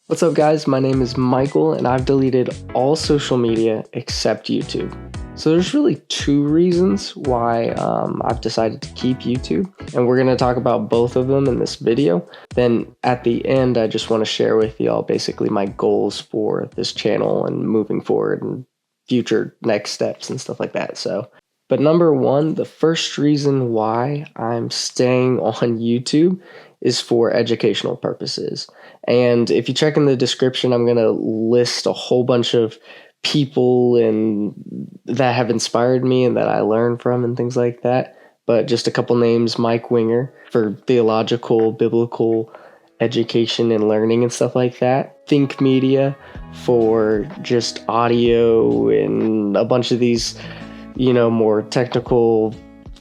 What's up, guys? My name is Michael, and I've deleted all social media except YouTube. So there's really two reasons why I've decided to keep YouTube, and we're going to talk about both of them in this video. Then at the end, I just want to share with y'all basically my goals for this channel and moving forward and future next steps and stuff like that. But number one, the first reason why I'm staying on YouTube is for educational purposes. And if you check in the description, I'm going to list a whole bunch of people and that have inspired me and that I learned from and things like that. But just a couple names: Mike Winger for theological, biblical education and learning and stuff like that. Think Media for just audio and a bunch of these, more technical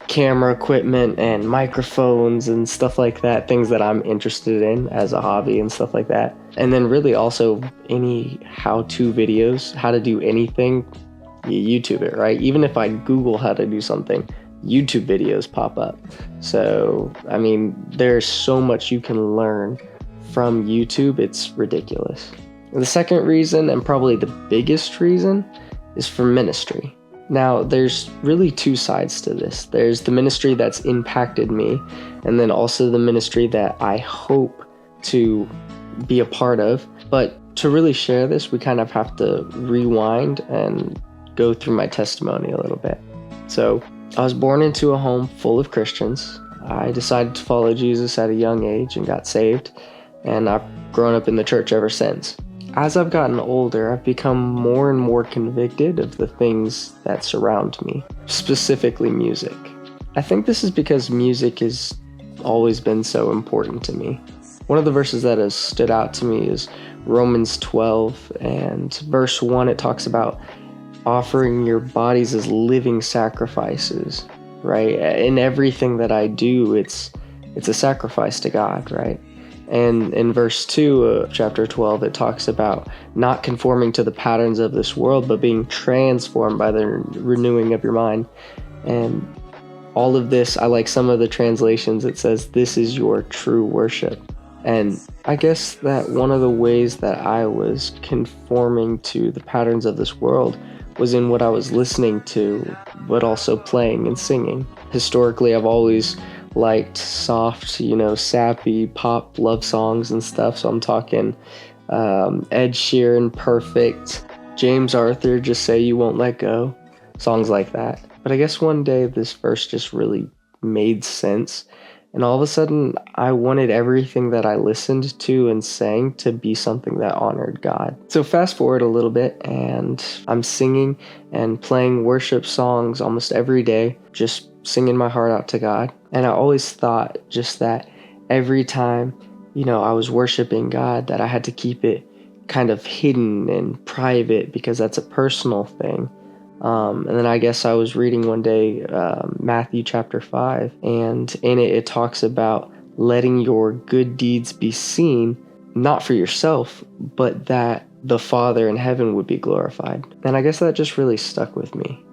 camera equipment and microphones and stuff like that, things that I'm interested in as a hobby and stuff like that. And then really also any how-to videos, how to do anything, you YouTube it, right? Even if I Google how to do something, YouTube videos pop up. So, there's so much you can learn from YouTube, it's ridiculous. The second reason, and probably the biggest reason, is for ministry. Now, there's really two sides to this. There's the ministry that's impacted me, and then also the ministry that I hope to be a part of. But to really share this, we kind of have to rewind and go through my testimony a little bit. So, I was born into a home full of Christians. I decided to follow Jesus at a young age and got saved, and I've grown up in the church ever since. As I've gotten older, I've become more and more convicted of the things that surround me, specifically music. I think this is because music has always been so important to me. One of the verses that has stood out to me is Romans 12, and verse 1, it talks about offering your bodies as living sacrifices, right? In everything that I do, it's a sacrifice to God, right? And in verse 2 of chapter 12, it talks about not conforming to the patterns of this world, but being transformed by the renewing of your mind. And all of this, I like some of the translations, it says, this is your true worship. And I guess that one of the ways that I was conforming to the patterns of this world was in what I was listening to, but also playing and singing. Historically, I've always liked soft, sappy pop love songs and stuff. So I'm talking Ed Sheeran, Perfect, James Arthur, Just Say You Won't Let Go, songs like that. But I guess one day this verse just really made sense. And all of a sudden, I wanted everything that I listened to and sang to be something that honored God. So fast forward a little bit, and I'm singing and playing worship songs almost every day, just singing my heart out to God. And I always thought just that every time, I was worshiping God, that I had to keep it kind of hidden and private because that's a personal thing. And then I guess I was reading one day Matthew chapter 5, and in it talks about letting your good deeds be seen, not for yourself, but that the Father in heaven would be glorified. And I guess that just really stuck with me,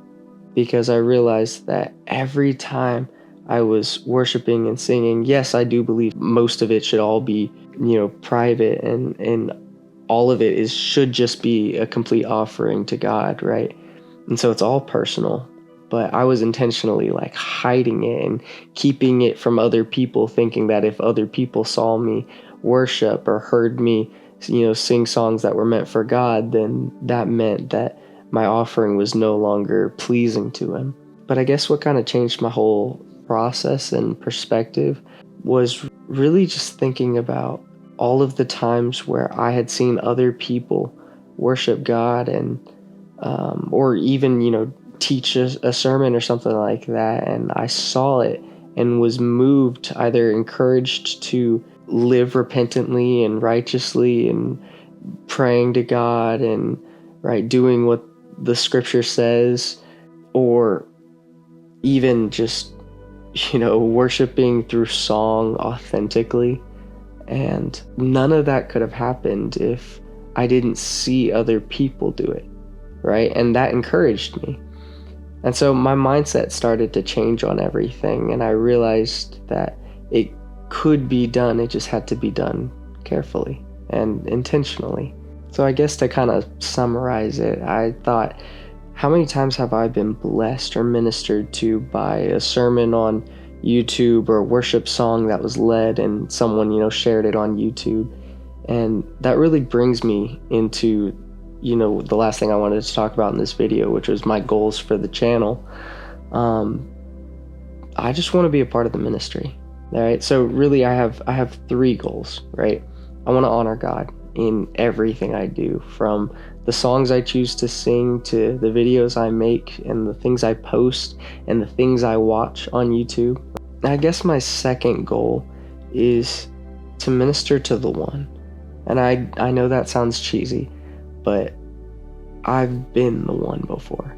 because I realized that every time I was worshiping and singing, yes, I do believe most of it should all be, private, and all of it should just be a complete offering to God, right? And so it's all personal, but I was intentionally hiding it and keeping it from other people, thinking that if other people saw me worship or heard me, sing songs that were meant for God, then that meant that my offering was no longer pleasing to Him. But I guess what kind of changed my whole process and perspective was really just thinking about all of the times where I had seen other people worship God and or even, teach a sermon or something like that. And I saw it and was moved, either encouraged to live repentantly and righteously and praying to God and doing what the scripture says, or even just, worshiping through song authentically. And none of that could have happened if I didn't see other people do it. Right? And that encouraged me. And so my mindset started to change on everything, and I realized that it could be done, it just had to be done carefully. and intentionally. So I guess to kind of summarize it, I thought, how many times have I been blessed or ministered to by a sermon on YouTube or a worship song that was led and someone, shared it on YouTube? And that really brings me into, the last thing I wanted to talk about in this video, which was my goals for the channel. I just want to be a part of the ministry. All right. So really I have 3 goals, right? I want to honor God in everything I do, from the songs I choose to sing to the videos I make and the things I post and the things I watch on YouTube. I guess my second goal is to minister to the one. And I know that sounds cheesy, but I've been the one before.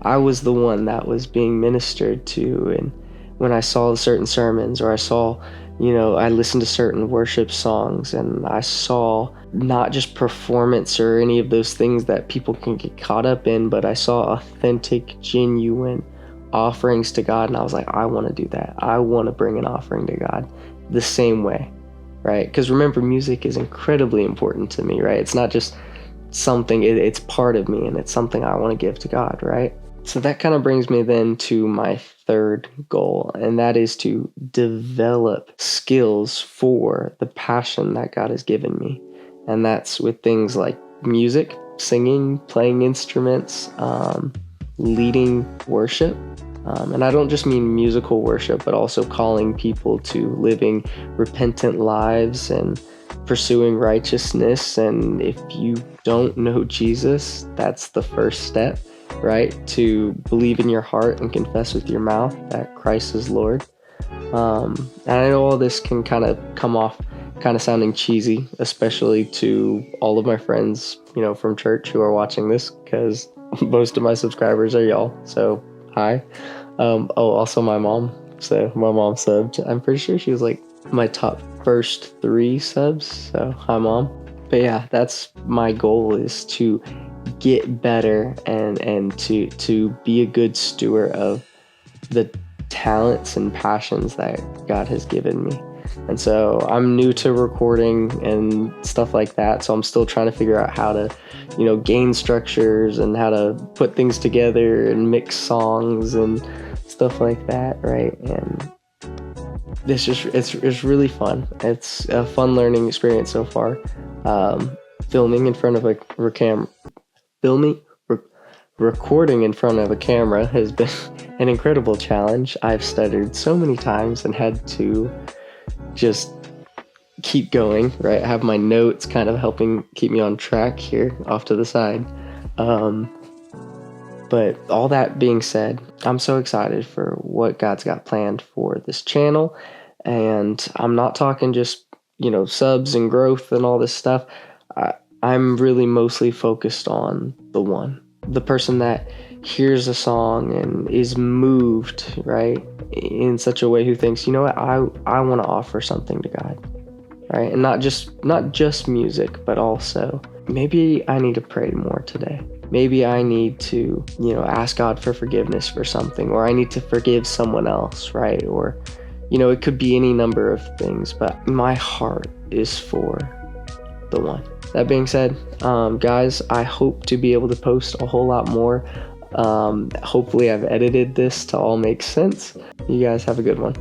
I was the one that was being ministered to, and when I saw certain sermons, or I saw, I listened to certain worship songs, and I saw not just performance or any of those things that people can get caught up in, but I saw authentic, genuine offerings to God, and I was like, I want to do that. I want to bring an offering to God the same way, right? Because remember, music is incredibly important to me, right? It's not just something, it's part of me, and it's something I want to give to God, right? So that kind of brings me then to my third goal, and that is to develop skills for the passion that God has given me. And that's with things like music, singing, playing instruments, leading worship. And I don't just mean musical worship, but also calling people to living repentant lives and pursuing righteousness. And if you don't know Jesus, that's the first step, right? To believe in your heart and confess with your mouth that Christ is Lord. And I know all this can kind of come off kind of sounding cheesy, especially to all of my friends, from church who are watching this, because most of my subscribers are y'all. So hi. Also my mom. So my mom subbed. I'm pretty sure she was like my top first 3 subs. So hi, Mom. But yeah, that's my goal, is to get better and to be a good steward of the talents and passions that God has given me. And so I'm new to recording and stuff like that, so I'm still trying to figure out how to, gain structures and how to put things together and mix songs and stuff like that, right? And it's really fun. It's a fun learning experience so far. Filming in front of recording in front of a camera has been an incredible challenge. I've stuttered so many times and had to just keep going, right? I have my notes kind of helping keep me on track here off to the side. But all that being said, I'm so excited for what God's got planned for this channel. And I'm not talking just, subs and growth and all this stuff. I'm really mostly focused on the person that hears a song and is moved, right, in such a way, who thinks, I want to offer something to God, right? And not just music, but also maybe I need to pray more today. Maybe I need to, ask God for forgiveness for something, or I need to forgive someone else, right? Or, it could be any number of things, but my heart is for the one. That being said, guys, I hope to be able to post a whole lot more. Hopefully I've edited this to all make sense. You guys have a good one.